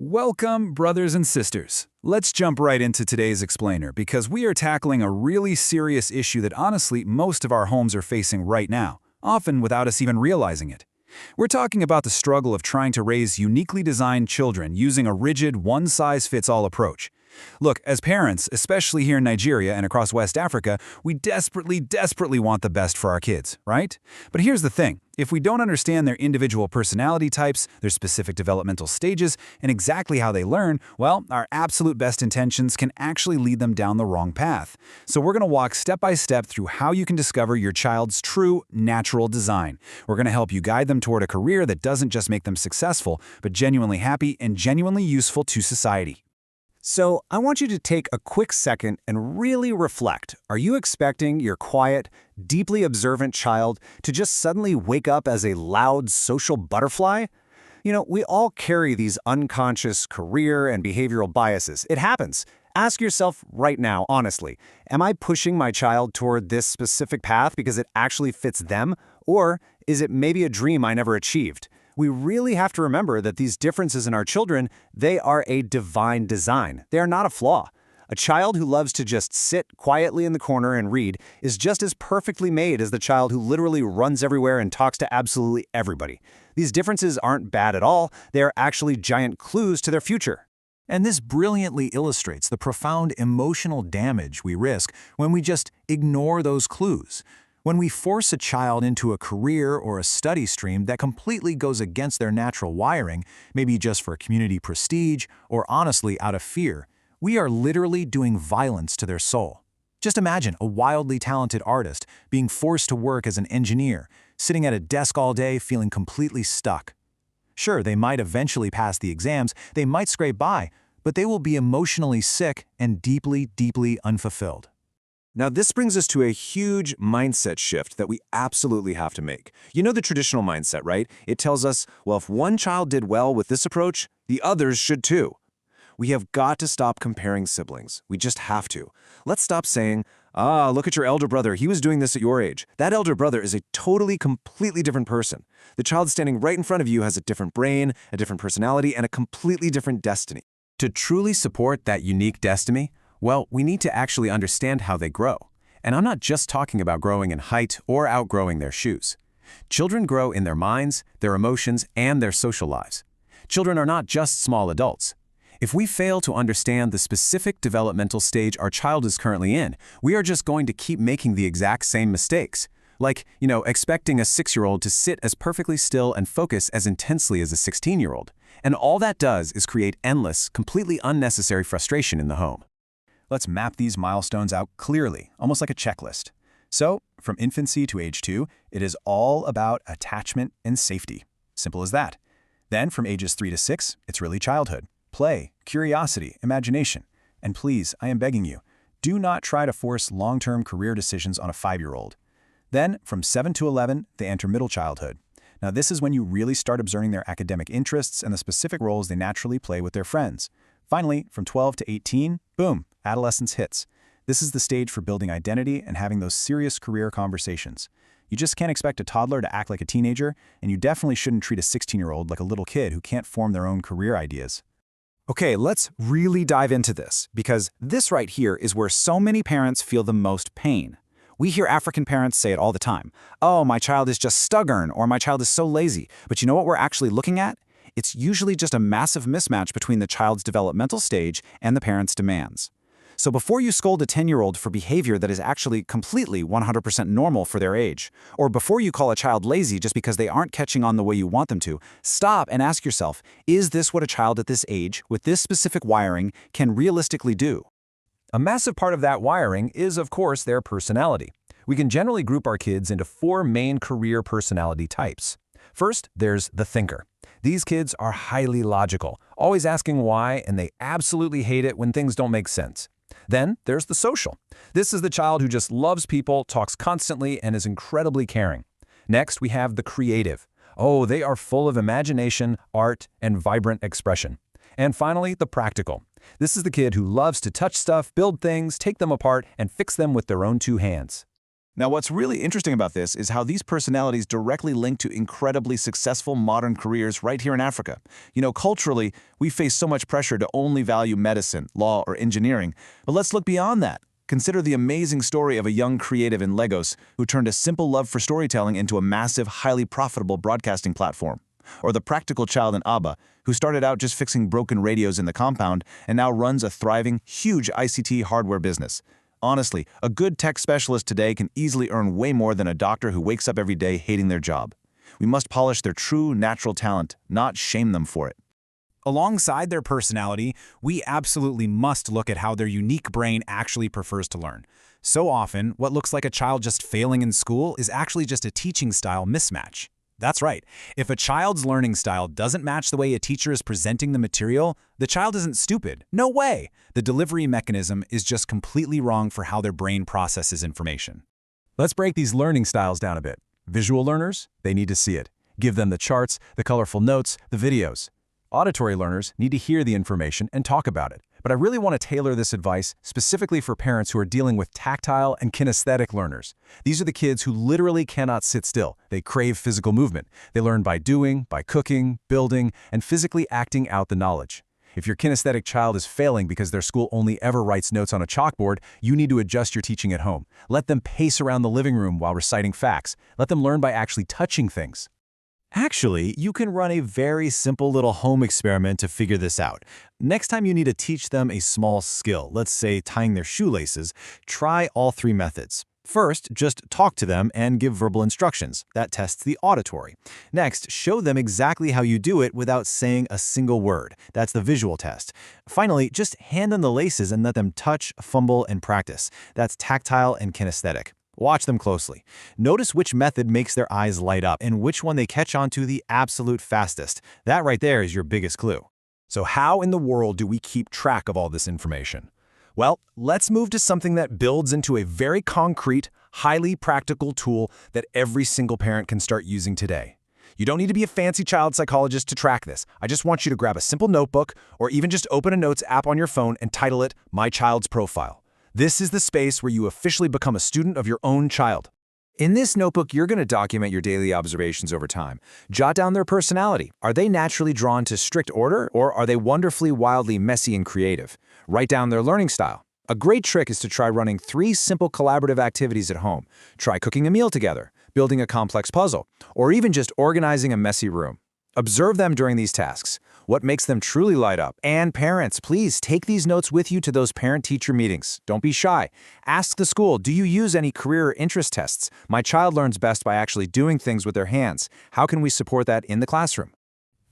Welcome, brothers and sisters. Let's jump right into today's explainer because we are tackling a really serious issue that honestly most of our homes are facing right now, often without us even realizing it. We're talking about the struggle of trying to raise uniquely designed children using a rigid, one-size-fits-all approach. Look, as parents, especially here in Nigeria and across West Africa, we desperately want the best for our kids, right? But here's the thing. If we don't understand their individual personality types, their specific developmental stages, and exactly how they learn, well, our absolute best intentions can actually lead them down the wrong path. So we're going to walk step by step through how you can discover your child's true, natural design. We're going to help you guide them toward a career that doesn't just make them successful, but genuinely happy and genuinely useful to society. So I want you to take a quick second and really reflect. Are you expecting your quiet, deeply observant child to just suddenly wake up as a loud social butterfly? You know, we all carry these unconscious career and behavioral biases. It happens. Ask yourself right now, honestly, am I pushing my child toward this specific path because it actually fits them? Or is it maybe a dream I never achieved? We really have to remember that these differences in our children, they are a divine design. They are not a flaw. A child who loves to just sit quietly in the corner and read is just as perfectly made as the child who literally runs everywhere and talks to absolutely everybody. These differences aren't bad at all. They are actually giant clues to their future. And this brilliantly illustrates the profound emotional damage we risk when we just ignore those clues. When we force a child into a career or a study stream that completely goes against their natural wiring, maybe just for community prestige or honestly out of fear, we are literally doing violence to their soul. Just imagine a wildly talented artist being forced to work as an engineer, sitting at a desk all day feeling completely stuck. Sure, they might eventually pass the exams, they might scrape by, but they will be emotionally sick and deeply unfulfilled. Now, this brings us to a huge mindset shift that we absolutely have to make. You know the traditional mindset, right? It tells us, well, if one child did well with this approach, the others should too. We have got to stop comparing siblings. We just have to. Let's stop saying, look at your elder brother. He was doing this at your age. That elder brother is a completely different person. The child standing right in front of you has a different brain, a different personality, and a completely different destiny. To truly support that unique destiny, well, we need to actually understand how they grow. And I'm not just talking about growing in height or outgrowing their shoes. Children grow in their minds, their emotions, and their social lives. Children are not just small adults. If we fail to understand the specific developmental stage our child is currently in, we are just going to keep making the exact same mistakes. Like, expecting a 6-year-old to sit as perfectly still and focus as intensely as a 16-year-old. And all that does is create endless, completely unnecessary frustration in the home. Let's map these milestones out clearly, almost like a checklist. So, from infancy to age 2, it is all about attachment and safety. Simple as that. Then, from ages 3 to 6, it's really childhood. Play, curiosity, imagination. And please, I am begging you, do not try to force long-term career decisions on a 5-year-old. Then, from 7 to 11, they enter middle childhood. Now, this is when you really start observing their academic interests and the specific roles they naturally play with their friends. Finally, from 12 to 18, boom, adolescence hits. This is the stage for building identity and having those serious career conversations. You just can't expect a toddler to act like a teenager, and you definitely shouldn't treat a 16-year-old like a little kid who can't form their own career ideas. Okay, let's really dive into this, because this right here is where so many parents feel the most pain. We hear African parents say it all the time. Oh, my child is just stubborn, or my child is so lazy. But you know what we're actually looking at? It's usually just a massive mismatch between the child's developmental stage and the parent's demands. So before you scold a 10-year-old for behavior that is actually completely 100% normal for their age, or before you call a child lazy just because they aren't catching on the way you want them to, stop and ask yourself, is this what a child at this age, with this specific wiring, can realistically do? A massive part of that wiring is, of course, their personality. We can generally group our kids into 4 main career personality types. First, there's the thinker. These kids are highly logical, always asking why, and they absolutely hate it when things don't make sense. Then there's the social. This is the child who just loves people, talks constantly, and is incredibly caring. Next, we have the creative. Oh, they are full of imagination, art, and vibrant expression. And finally, the practical. This is the kid who loves to touch stuff, build things, take them apart, and fix them with their own 2 hands. Now, what's really interesting about this is how these personalities directly link to incredibly successful modern careers right here in Africa. Culturally, we face so much pressure to only value medicine, law, or engineering. But let's look beyond that. Consider the amazing story of a young creative in Lagos who turned a simple love for storytelling into a massive, highly profitable broadcasting platform. Or the practical child in Abba, who started out just fixing broken radios in the compound and now runs a thriving, huge ICT hardware business. Honestly, a good tech specialist today can easily earn way more than a doctor who wakes up every day hating their job. We must polish their true, natural talent, not shame them for it. Alongside their personality, we absolutely must look at how their unique brain actually prefers to learn. So often, what looks like a child just failing in school is actually just a teaching style mismatch. That's right. If a child's learning style doesn't match the way a teacher is presenting the material, the child isn't stupid. No way! The delivery mechanism is just completely wrong for how their brain processes information. Let's break these learning styles down a bit. Visual learners, they need to see it. Give them the charts, the colorful notes, the videos. Auditory learners need to hear the information and talk about it. But I really want to tailor this advice specifically for parents who are dealing with tactile and kinesthetic learners. These are the kids who literally cannot sit still. They crave physical movement. They learn by doing, by cooking, building, and physically acting out the knowledge. If your kinesthetic child is failing because their school only ever writes notes on a chalkboard, you need to adjust your teaching at home. Let them pace around the living room while reciting facts. Let them learn by actually touching things. Actually, you can run a very simple little home experiment to figure this out. Next time you need to teach them a small skill, let's say tying their shoelaces, try all three methods. First, just talk to them and give verbal instructions. That tests the auditory. Next, show them exactly how you do it without saying a single word. That's the visual test. Finally, just hand them the laces and let them touch, fumble, and practice. That's tactile and kinesthetic. Watch them closely. Notice which method makes their eyes light up and which one they catch on to the absolute fastest. That right there is your biggest clue. So how in the world do we keep track of all this information? Well, let's move to something that builds into a very concrete, highly practical tool that every single parent can start using today. You don't need to be a fancy child psychologist to track this. I just want you to grab a simple notebook or even just open a notes app on your phone and title it My Child's Profile. This is the space where you officially become a student of your own child. In this notebook, you're going to document your daily observations over time. Jot down their personality. Are they naturally drawn to strict order, or are they wonderfully, wildly messy and creative? Write down their learning style. A great trick is to try running 3 simple collaborative activities at home. Try cooking a meal together, building a complex puzzle, or even just organizing a messy room. Observe them during these tasks. What makes them truly light up? And parents, please take these notes with you to those parent-teacher meetings. Don't be shy. Ask the school, do you use any career or interest tests? My child learns best by actually doing things with their hands. How can we support that in the classroom?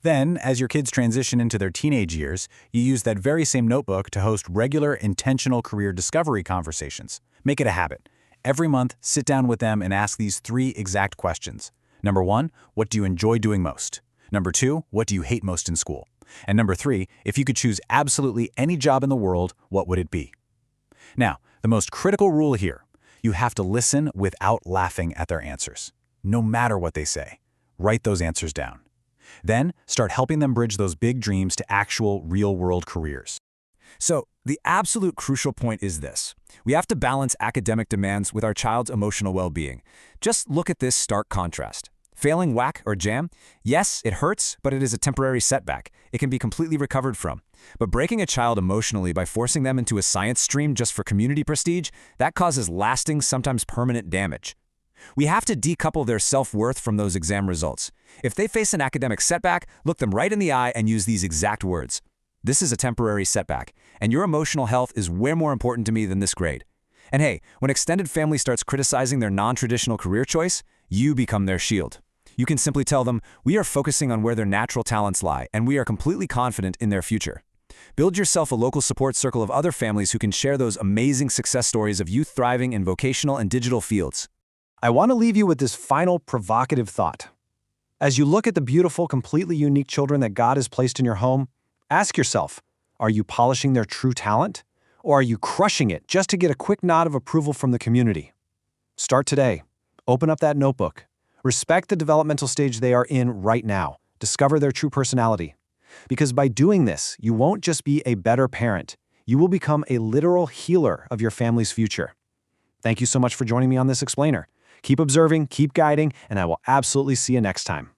Then, as your kids transition into their teenage years, you use that very same notebook to host regular, intentional career discovery conversations. Make it a habit. Every month, sit down with them and ask these 3 exact questions. Number 1, what do you enjoy doing most? Number 2, what do you hate most in school? And number 3, if you could choose absolutely any job in the world, what would it be? Now, the most critical rule here, you have to listen without laughing at their answers. No matter what they say, write those answers down. Then, start helping them bridge those big dreams to actual, real-world careers. So, the absolute crucial point is this. We have to balance academic demands with our child's emotional well-being. Just look at this stark contrast. Failing WAC or JAM? Yes, it hurts, but it is a temporary setback. It can be completely recovered from. But breaking a child emotionally by forcing them into a science stream just for community prestige, that causes lasting, sometimes permanent damage. We have to decouple their self-worth from those exam results. If they face an academic setback, look them right in the eye and use these exact words. This is a temporary setback, and your emotional health is way more important to me than this grade. And hey, when extended family starts criticizing their non-traditional career choice, you become their shield. You can simply tell them, we are focusing on where their natural talents lie, and we are completely confident in their future. Build yourself a local support circle of other families who can share those amazing success stories of youth thriving in vocational and digital fields. I want to leave you with this final provocative thought. As you look at the beautiful, completely unique children that God has placed in your home, ask yourself, are you polishing their true talent? Or are you crushing it just to get a quick nod of approval from the community? Start today. Open up that notebook. Respect the developmental stage they are in right now. Discover their true personality. Because by doing this, you won't just be a better parent. You will become a literal healer of your family's future. Thank you so much for joining me on this explainer. Keep observing, keep guiding, and I will absolutely see you next time.